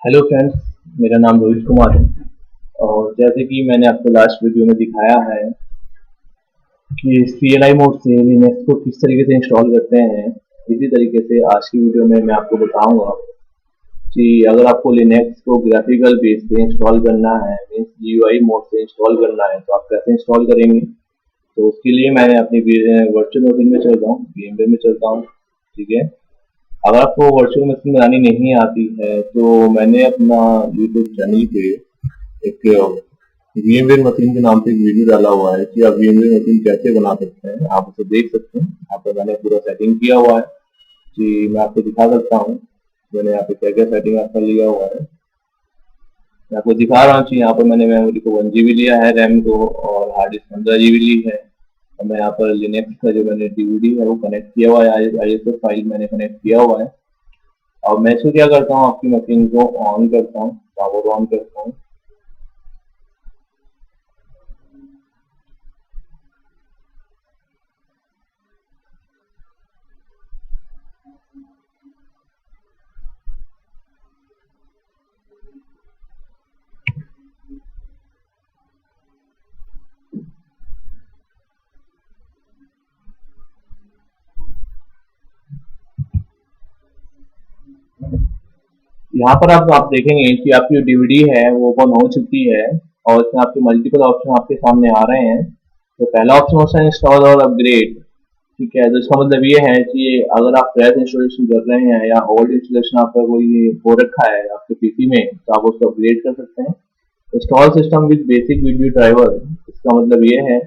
Hello friends, मेरा नाम रोहित कुमार है। और जैसे कि मैंने आपको लास्ट वीडियो में दिखाया है कि CLI मोड से लिनक्स को किस तरीके से इंस्टॉल करते हैं, इसी तरीके से आज की वीडियो में मैं आपको बताऊंगा कि अगर आपको लिनक्स को ग्राफिकल बेस पे इंस्टॉल करना है, मीन्स GUI मोड से इंस्टॉल करना है, तो आप कैसे इंस्टॉल करेंगे। तो उसके लिए मैंने अपनी वर्चुअल मशीन में चलता हूँ, VMware में चलता हूँ। ठीक है, अगर आपको वर्चुअल मशीन बनानी नहीं आती है तो मैंने अपना यूट्यूब चैनल पे एक VMware मशीन के नाम से एक वीडियो डाला हुआ है कि आप VMware मशीन कैसे बना सकते हैं। आप उसे देख सकते हैं। यहाँ पर मैंने पूरा सेटिंग किया हुआ है कि मैं आपको दिखा सकता हूँ मैंने यहाँ पे क्या क्या सेटिंग आपका लिया हुआ है। मैं आपको दिखा रहा हूँ कि यहाँ पर मैंने मेमोरी को 1 GB लिया है, रैम को, और हार्ड डिस्क 15 GB ली है। और मैं यहाँ पर लिनक्स का जो मैंने DVD है वो कनेक्ट किया हुआ है, ISO फाइल मैंने कनेक्ट किया हुआ है। और मैं इसको क्या करता हूँ, आपकी मशीन को ऑन करता हूँ, पावर ऑन करता हूँ। यहाँ पर आप देखेंगे कि आपकी जो DVD है वो ओपन हो चुकी है और इसमें आपके मल्टीपल ऑप्शन आपके सामने आ रहे हैं। तो पहला ऑप्शन होता है इंस्टॉल और अपग्रेड। ठीक है, तो इसका मतलब ये है कि अगर आप फ्रेश इंस्टॉलेशन कर रहे हैं या ओल्ड इंस्टॉलेशन आपका कोई हो रखा है आपके PC में, तो आप उसको अपग्रेड कर सकते हैं। Install system with basic video driver, इसका मतलब ये है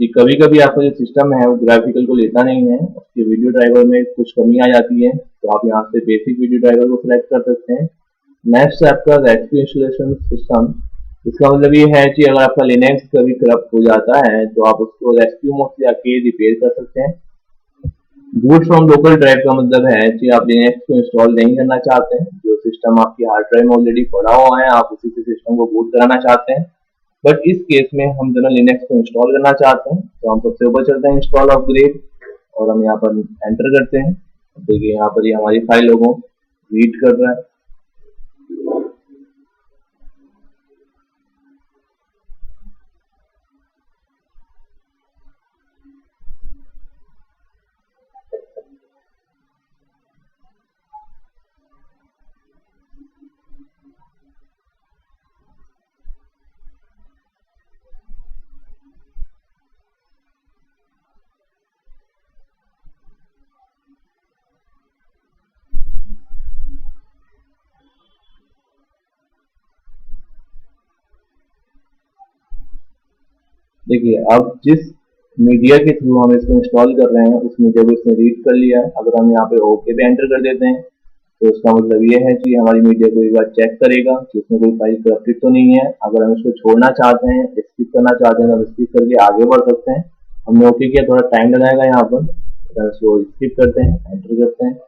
कि कभी कभी आपका जो सिस्टम है वो ग्राफिकल को लेता नहीं है, उसके वीडियो ड्राइवर में कुछ कमी आ जाती है, तो आप यहाँ से बेसिक वीडियो ड्राइवर को सिलेक्ट कर सकते हैं। नेक्स्ट है आपका रेस्क्यू इंस्टॉलेशन सिस्टम। इसका मतलब ये है कि अगर आपका लिनक्स कभी करप्ट हो जाता है तो आप उसको रेस्क्यू मोड से आके रिपेयर कर सकते हैं। बूट फ्रॉम लोकल ड्राइव का मतलब है कि आप लिनक्स को इंस्टॉल नहीं करना चाहते हैं, जो सिस्टम आपकी हार्ड ड्राइव में ऑलरेडी पड़ा हुआ है आप उसी से सिस्टम को बूट कराना चाहते हैं। बट इस केस में हम दोनों लिनक्स को इंस्टॉल करना चाहते हैं, तो हम सबसे ऊपर चलते हैं इंस्टॉल अपग्रेड और हम यहाँ पर एंटर करते हैं। देखिए यहाँ पर ये हमारी फाइलों को रीड कर रहा है। देखिए अब जिस मीडिया के थ्रू हम इसको इंस्टॉल कर रहे हैं उस मीडिया को इसने रीड कर लिया है। अगर हम यहाँ पे ओके पे एंटर कर देते हैं तो इसका मतलब ये है कि हमारी मीडिया को एक बार चेक करेगा कि इसमें कोई फाइल करप्टेड तो नहीं है। अगर हम इसको छोड़ना चाहते हैं, स्किप करना चाहते हैं, तो हम स्किप करके आगे बढ़ सकते हैं। हमने ओके किया, थोड़ा टाइम लगाएगा यहाँ पर, तो इसको स्किप करते हैं, एंटर करते हैं।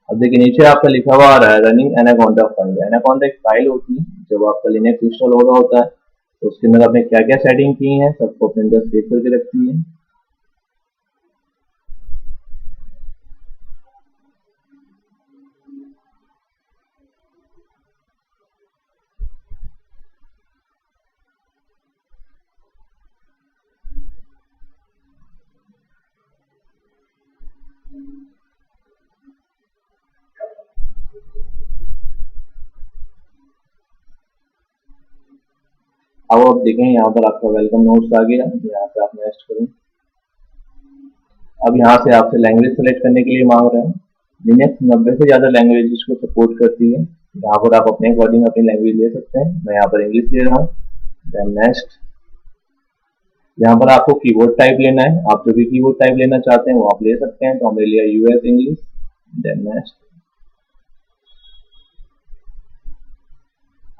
अब देखिए नीचे आपका लिखा हुआ आ रहा है रनिंग एनाकोंडा फाइल। एनाकोंडा एक फाइल होती है, जब आपका लिनक्स इंस्टॉल हो रहा होता है तो उसके अंदर आपने क्या क्या सेटिंग की है सबको अपने अंदर सेव करके रखती है। अब आप देखें यहाँ पर आपका वेलकम नोट्स आ गया, यहाँ पे आप नेक्स्ट करें। अब यहाँ से आपसे लैंग्वेज सेलेक्ट करने के लिए मांग रहे हैं। लिनक्स 90 से ज़्यादा लैंग्वेजेस को सपोर्ट करती है, यहाँ पर आप अपने अकॉर्डिंग अपनी लैंग्वेज ले सकते हैं। मैं यहाँ पर इंग्लिश ले रहा हूँ। देन नेक्स्ट, यहाँ पर आपको कीबोर्ड टाइप लेना है, आप जो भी कीबोर्ड टाइप लेना चाहते हैं वो आप ले सकते हैं। तो हमने लिया US इंग्लिश। देन नेक्स्ट,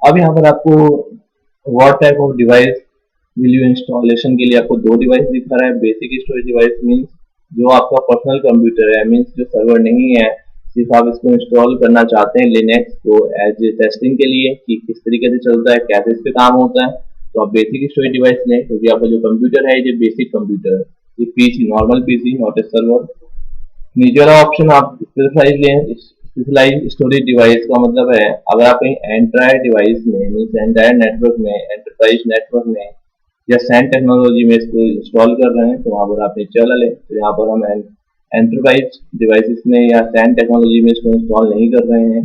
अब यहाँ पर आपको what type of device will you installation के लिए आपको दो डिवाइस दिख रहा है। बेसिक स्टोरेज डिवाइस मीन्स जो आपका पर्सनल कंप्यूटर है, मीन्स जो सर्वर नहीं है, सिर्फ आप इसको इंस्टॉल करना चाहते हैं लिनक्स को एज ए टेस्टिंग के लिए कि किस तरीके से चलता है, कैसे इस पे काम होता है, तो आप बेसिक स्टोरेज डिवाइस लें, क्योंकि आपका जो कंप्यूटर है ये बेसिक कंप्यूटर है, ये PC normal PC not a server. नीचे वाला ऑप्शन आप स्पेशलाइज लें। स्पेशलाइज स्टोरेज डिवाइस का मतलब है अगर आप कहीं एंड्रॉयड डिवाइस में मीन्स एंड्रॉयड नेटवर्क में एंटरप्राइज नेटवर्क में या सैन टेक्नोलॉजी में इसको इंस्टॉल कर रहे हैं तो वहाँ पर आप नीचे वाला लें। तो यहाँ पर हम एंटरप्राइज डिवाइसेस में या सैन टेक्नोलॉजी में इसको इंस्टॉल नहीं कर रहे हैं,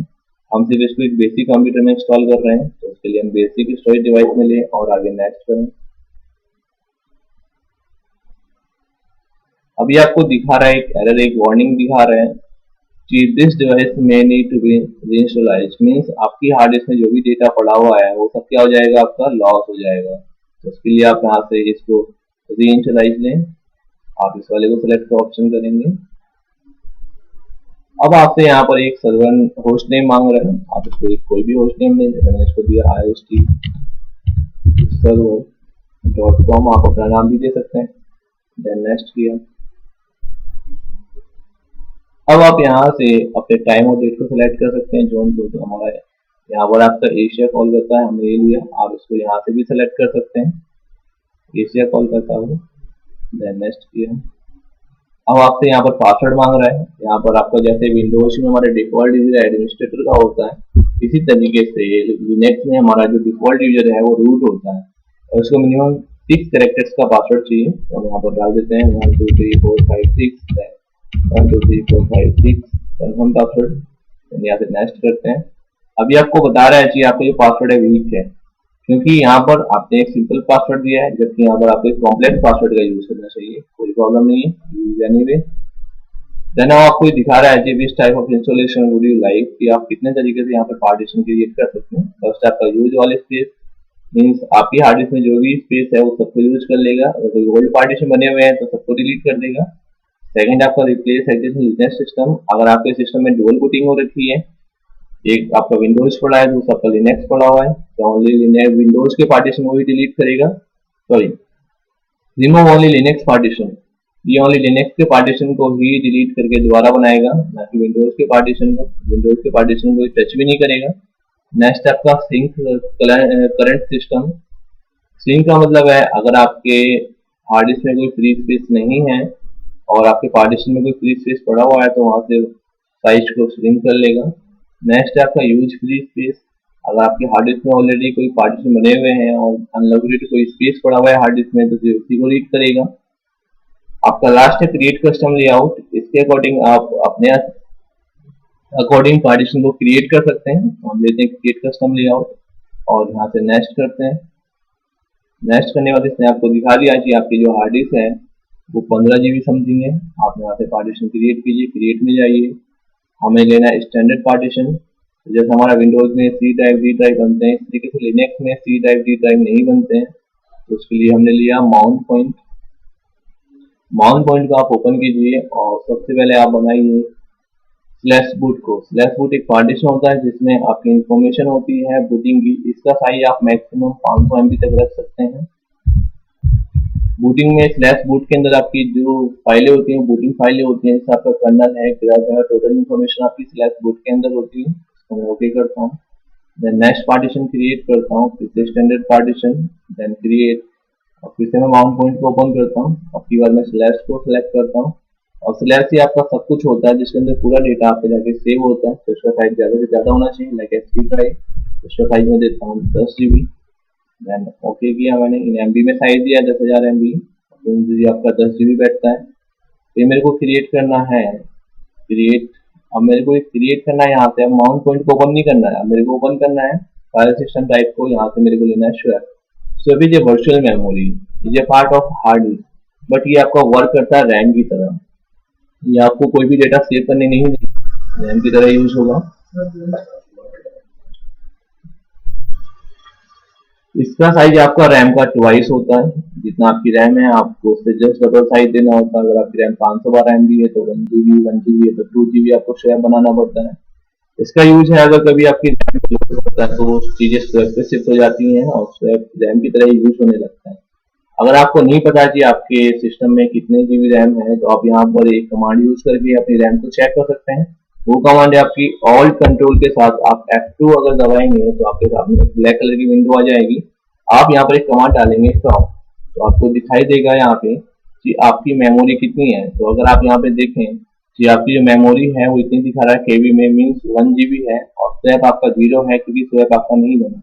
हम सिर्फ इसको एक बेसिक कंप्यूटर में इंस्टॉल कर रहे हैं। तो उसके लिए हम बेसिक स्टोरेज डिवाइस में लें और आगे नेक्स्ट करें। अभी आपको दिखा रहा है एक एरर, एक वार्निंग दिखा रहा है कि दिस डिवाइस में नीड टू बी रीइंस्टॉलाइज, मीन्स आपकी हार्ड डिस्क में जो भी डेटा पड़ा हुआ है वो सब क्या हो जाएगा, आपका लॉस हो जाएगा। तो उसके लिए आप यहाँ से इसको रीइंस्टॉलाइज लें। आप इस वाले को सिलेक्ट का ऑप्शन करेंगे। अब आपसे यहाँ पर एक सर्वर होस्ट नेम मांग रहे हैं, आप इसको कोई भी होस्ट नेम लें। मैंने इसको दिया IST-server.com, आप अपना नाम भी दे सकते हैं। देन नेक्स्ट किया। अब आप यहाँ से अपने टाइम और डेट को सिलेक्ट कर सकते हैं। जोन जो हमारा है यहाँ पर आपका एशिया कॉल करता है, हमने ये लिया। आप इसको यहाँ से भी सिलेक्ट कर सकते हैं, एशिया कॉल करता है। देन नेक्स्ट किया। अब आपसे यहाँ पर पासवर्ड मांग रहा है। यहाँ पर आपका जैसे विंडोज में हमारे डिफॉल्ट यूजर एडमिनिस्ट्रेटर का होता है, इसी तरीके से लिनक्स में हमारा जो डिफॉल्ट यूजर है वो रूट होता है और उसको मिनिमम 6 कैरेक्टर्स का पासवर्ड चाहिए। तो हम यहाँ पर डाल देते हैं 1 2 3 4 5 6 1 2 3 4 5 6 कन्फर्म पासवर्ड। यहाँ से नेक्स्ट करते हैं। अभी आपको बता रहा है कि आपका जो पासवर्ड है वीक है, क्योंकि यहाँ पर आपने एक सिंपल पासवर्ड दिया है, जबकि यहाँ पर आपको एक कॉम्प्लेक्स पासवर्ड का यूज करना चाहिए। कोई प्रॉब्लम नहीं है, यूज एनीवे। देन आपको दिखा रहा है कि which type of installation would you like, कि आप कितने तरीके से यहाँ पर पार्टीशन क्रिएट कर सकते हैं। फर्स्ट आपका यूज वाले स्पेस, मीन्स आपकी हार्ड डिस्क में जो भी स्पेस है वो सबको यूज कर लेगा। अगर कोई ओल्ड पार्टीशन बने हुए हैं तो सबको डिलीट कर देगा। सेकंड आपका रिप्लेस एग्जिस्टिंग लिनक्स सिस्टम, अगर आपके सिस्टम में डुअल बूटिंग हो रखी है, एक आपका विंडोज पड़ा है, दूसरा आपका लिनक्स पड़ा हुआ है, तो ओनली विंडोज के पार्टीशन वो ही डिलीट करेगा। Sorry, remove only Linux partition, ये ओनली लिनक्स के पार्टीशन को ही डिलीट करके दोबारा बनाएगा, ना कि विंडोज के पार्टीशन को। विंडोज के पार्टीशन को टच भी नहीं करेगा। नेक्स्ट आपका सिंक करंट सिस्टम। सिंक का मतलब है अगर आपके हार्ड डिस्क में कोई फ्री स्पेस नहीं है और आपके पार्टीशन में कोई फ्री स्पेस पड़ा हुआ है तो वहां से साइज को श्रिंक कर लेगा। नेक्स्ट है आपका यूज फ्री स्पेस, अगर आपके हार्ड डिस्क में ऑलरेडी कोई पार्टीशन बने हुए हैं और अनलिमिटेड कोई स्पेस पड़ा हुआ है हार्ड डिस्क में तो उसी को रीड करेगा। आपका लास्ट है क्रिएट कस्टम लेआउट, इसके अकॉर्डिंग आप अपने अकॉर्डिंग पार्टीशन को क्रिएट कर सकते हैं। तो हम लेते हैं क्रिएट कस्टम लेआउट और यहाँ से नेक्स्ट करते हैं। नेक्स्ट करने के बाद इसने आपको दिखा दिया कि आपकी जो हार्ड डिस्क है वो 15 GB समथिंग है। आप यहाँ से पार्टीशन क्रिएट कीजिए, क्रिएट में जाइए। हमें लेना है स्टैंडर्ड पार्टीशन, जैसे हमारा विंडोज में C ड्राइव D ड्राइव बनते हैं, इस तरीके से लिनक्स में C ड्राइव D ड्राइव नहीं बनते हैं। तो उसके लिए हमने लिया माउंट पॉइंट। माउंट पॉइंट को आप ओपन कीजिए और सबसे पहले आप बनाइए स्लैश बूट को। स्लैश बूट एक पार्टीशन होता है जिसमें आपकी इंफॉर्मेशन होती है बूटिंग की। इसका साइज आप मैक्सिमम 500 MB तक रख सकते हैं। बूटिंग में स्लैश बूट के अंदर आपकी जो फाइलें होती हैं बूटिंग फाइलें होती हैं, जैसे आपका कर्नल है, ग्राफ है, टोटल इन्फॉर्मेशन आपकी स्लैश बूट के अंदर होती है। इसको मैं ओके करता हूँ। देन नेक्स्ट पार्टीशन क्रिएट करता हूँ, फिर से स्टैंडर्ड पार्टीशन, देन क्रिएट, और फिर से मैं माउंट पॉइंट को ओपन करता हूँ। अब की बार मैं स्लैश को सिलेक्ट करता हूँ और स्लैश ही आपका सब कुछ होता है जिसके अंदर पूरा डेटा आपके जाके सेव होता है। तो इसका साइज ज़्यादा से ज़्यादा होना चाहिए, लाइक SD ड्राइव। इसका साइज मैं देता हूँ 10 GB। देन ओके किया मैंने। इन MB में साइज दिया 10,000 MB, आपका 10 GB बैठता है। फिर मेरे को क्रिएट करना है, क्रिएट, अब मेरे को क्रिएट करना है यहाँ से। अब माउंट पॉइंट को ओपन नहीं करना है, अब मेरे को ओपन करना है फाइल सिस्टम टाइप को। यहाँ से मेरे को लेना है शेयर। सो अभी ये वर्चुअल मेमोरी, ये part of hard disk, but ये आपका वर्क करता है रैम की तरह। ये आपको कोई भी डेटा सेव करने नहीं देगा, रैम की तरह यूज होगा। इसका साइज आपका रैम का ट्वाइस होता है, जितना आपकी रैम है आपको उससे जस्ट डबल साइज देना होता है। अगर आपकी रैम 512 MB है तो 1 GB है तो 2 GB आपको शेयर बनाना पड़ता है। इसका यूज है अगर कभी आपकी रैम यूज होता है तो चीजें स्वैप पे शिफ्ट हो जाती हैं और स्वैप रैम की तरह यूज होने लगता है। अगर आपको नहीं पता कि आपके सिस्टम में कितने GB रैम है तो आप यहाँ पर एक कमांड यूज करके अपनी रैम को चेक कर सकते हैं। वो कमांड है आपकी ऑल्ट कंट्रोल के साथ आप F2 अगर दबाएंगे तो आपके सामने एक ब्लैक कलर की विंडो आ जाएगी। आप यहाँ पर एक कमांड डालेंगे फ्रॉम, तो आपको दिखाई देगा यहाँ पे कि आपकी मेमोरी कितनी है। तो अगर आप यहाँ पे देखें कि आपकी जो मेमोरी है वो इतनी दिखा रहा है केबी में, मीन्स 1 GB है, और स्वैप आपका 0 है क्योंकि स्वैप आपका नहीं बना।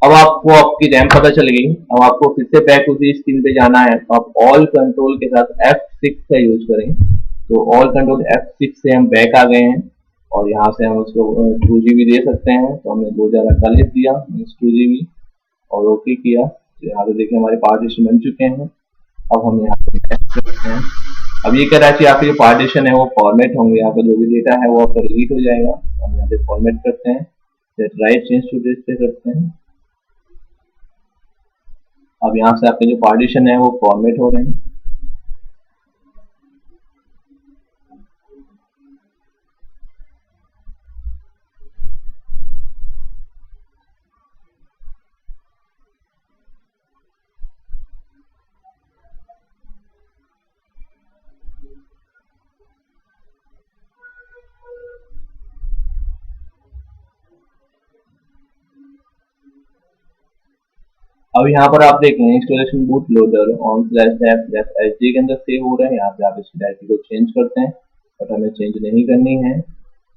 अब आपको आपकी रैम पता चल गई। अब आपको फिर से बैक उसी स्क्रीन पे जाना है, तो आप ऑल कंट्रोल के साथ F6 का यूज करें। तो ऑल कंट्रोल F6 से हम बैक आ गए हैं, और यहाँ से हम उसको 2 GB दे सकते हैं। तो हमने 2048 दिया, मीन्स 2 GB, और ओके किया। तो यहाँ पे देखिए हमारे पार्टीशन बन चुके हैं। अब हम यहाँ पे next करते हैं। अब ये कह रहा है कि आपके जो पार्टीशन है वो फॉर्मेट होंगे, आपका जो भी डेटा है वो आपका डिलीट हो जाएगा। तो हम यहाँ पे फॉर्मेट करते हैं, राइट चेंज टू डिस्प्ले करते हैं। अब यहाँ से आपके जो पार्टीशन है वो फॉर्मेट हो रहे हैं। अब यहाँ पर आप देखें installation boot loader on /f/sd के अंदर सेव हो रहा है। यहाँ पे आप इसकी डायरेक्टरी को चेंज करते हैं, बट हमें चेंज नहीं करनी है।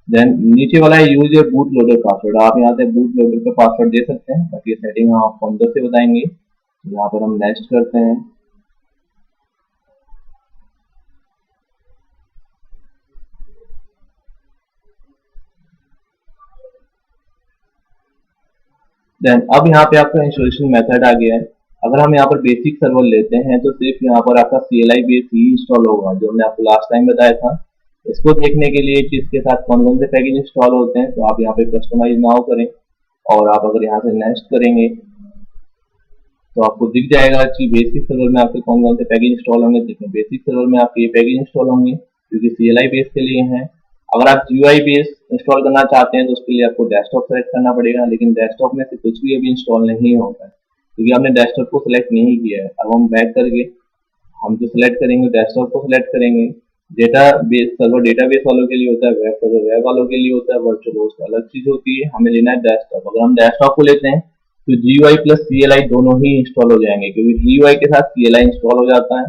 देन नीचे वाला है यूज ए बूट लोडर पासवर्ड। आप यहाँ से बूट लोडर का पासवर्ड दे सकते हैं, बट ये सेटिंग हम आपको अंदर से बताएंगे। यहाँ पर हम नेक्स्ट करते हैं। देन अब यहाँ पे आपका इंस्टॉलेशन मेथड आ गया है। अगर हम यहाँ पर बेसिक सर्वर लेते हैं तो सिर्फ यहाँ पर आपका CLI बेस ही इंस्टॉल होगा, जो हमने आपको लास्ट टाइम बताया था। इसको देखने के लिए कि इसके साथ कौन कौन से पैकेज इंस्टॉल होते हैं, तो आप यहाँ पे कस्टमाइज नाउ करें, और आप अगर यहाँ से नेक्स्ट करेंगे तो आपको दिख जाएगा कि बेसिक सर्वर में आपके कौन कौन से पैकेज इंस्टॉल होंगे। देखें बेसिक सर्वर में आपके ये पैकेज इंस्टॉल होंगे क्योंकि CLI बेस के लिए हैं। अगर आप GUI बेस इंस्टॉल करना चाहते हैं तो उसके लिए आपको डेस्कटॉप सेलेक्ट करना पड़ेगा, लेकिन डेस्कटॉप में से कुछ भी अभी इंस्टॉल नहीं होगा क्योंकि आपने डेस्कटॉप को सिलेक्ट नहीं किया है। अब हम बैक करके हम जो सिलेक्ट करेंगे डेस्कटॉप को सिलेक्ट करेंगे। डेटा बेस सर्वर डेटाबेस वालों के लिए होता है, वेब सर्वर वेब वालों के लिए होता है, वर्चुअल होस्ट अलग चीज होती है। हमें लेना है डेस्कटॉप। अगर हम डेस्कटॉप को लेते हैं तो GUI प्लस CLI दोनों ही इंस्टॉल हो जाएंगे, क्योंकि GUI के साथ CLI इंस्टॉल हो जाता है,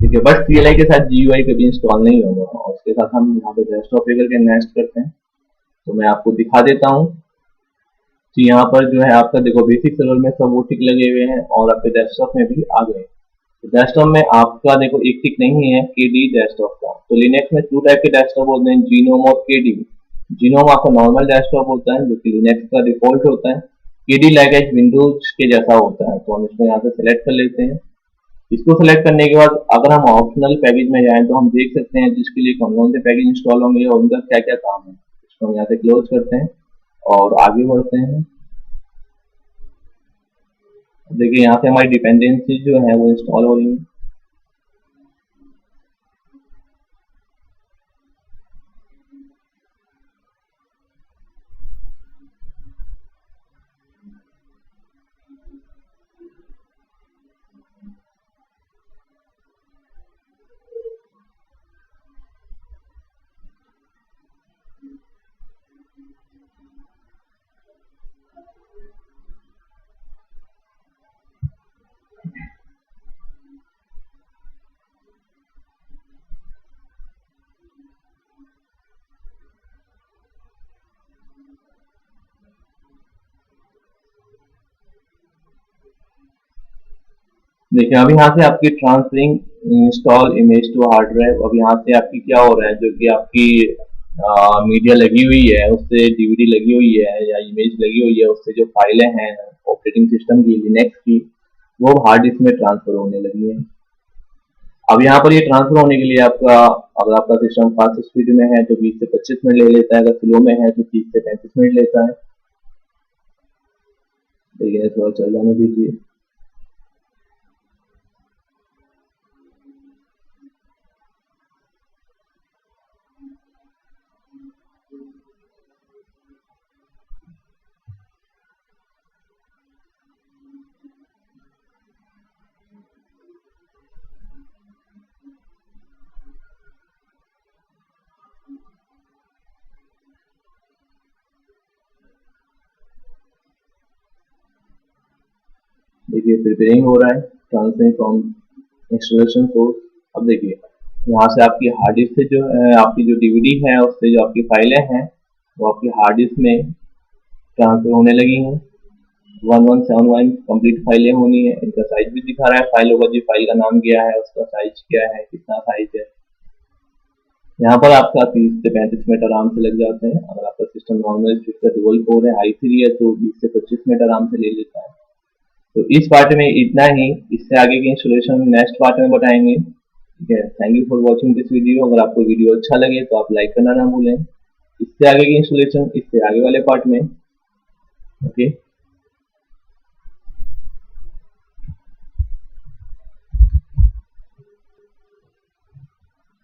ठीक है, बट CLI के साथ GUI कभी इंस्टॉल नहीं होगा। और उसके साथ हम यहाँ पे डेस्कटॉप पे करके नेक्स्ट करते हैं। तो मैं आपको दिखा देता हूँ कि यहाँ पर जो है आपका देखो बेसिक सर्वर में सब वो टिक लगे हुए हैं और आपके डेस्कटॉप में भी आ गए। तो डेस्कटॉप में आपका देखो एक टिक नहीं है KD डेस्कटॉप का। तो लिनक्स में 2 टाइप के डेस्कटॉप होते हैं, जीनोम और KD। जीनोम आपका नॉर्मल डेस्कटॉप होता है जो कि लिनक्स का डिफॉल्ट होता है। KD लाइक विंडोज के जैसा होता है। तो हम इसको यहाँ से सेलेक्ट कर लेते हैं। इसको सेलेक्ट करने के बाद अगर हम ऑप्शनल पैकेज में जाएं तो हम देख सकते हैं जिसके लिए कौन कौन से पैकेज इंस्टॉल होंगे और उनका क्या क्या काम है। इसको हम यहाँ से क्लोज करते हैं और आगे बढ़ते हैं। देखिए यहाँ से हमारी डिपेंडेंसी जो है वो इंस्टॉल हो रही है। देखिए अब यहाँ से आपकी transferring install image to hard drive. अब यहाँ से आपकी क्या हो रहा है, जो कि आपकी मीडिया लगी हुई है उससे DVD लगी हुई है या इमेज लगी हुई है उससे जो फाइलें हैं ऑपरेटिंग सिस्टम की लिनक्स की, वो हार्ड डिस्क में ट्रांसफर होने लगी है। अब यहाँ पर ये ट्रांसफर होने के लिए आपका अगर आपका सिस्टम फास्ट स्पीड में है तो 20 से 25 मिनट ले लेता है, अगर स्लो में है तो 30 से 35 मिनट लेता है। लेकिन थोड़ा चल जाने दीजिए। देखिए प्रिपेयरिंग हो रहा है ट्रांसफरिंग फ्रॉम इंस्टॉलेशन सोर्स। अब देखिए, यहाँ से आपकी हार्ड डिस्क से जो आपकी जो डीवीडी है उससे जो आपकी फाइलें हैं वो आपकी हार्ड डिस्क में ट्रांसफर होने लगी हैं। 1171 कंप्लीट फाइलें होनी है। इनका साइज भी दिखा रहा है फाइलों का, जी फाइल का नाम क्या है, उसका साइज क्या है, कितना साइज है। यहाँ पर आपका 30 से 35 मिनट आराम से लग जाते हैं। अगर आपका सिस्टम नॉर्मल डुअल कोर है, i3 है, तो 20 से 25 मिनट आराम से ले लेता है। तो इस पार्ट में इतना ही। इससे आगे की इंस्टॉलेशन नेक्स्ट पार्ट में बताएंगे। ठीक है, thank you for watching this video. अगर आपको वीडियो अच्छा लगे तो आप लाइक करना ना भूलें। इससे आगे की इंस्टॉलेशन इससे आगे वाले पार्ट में। ओके।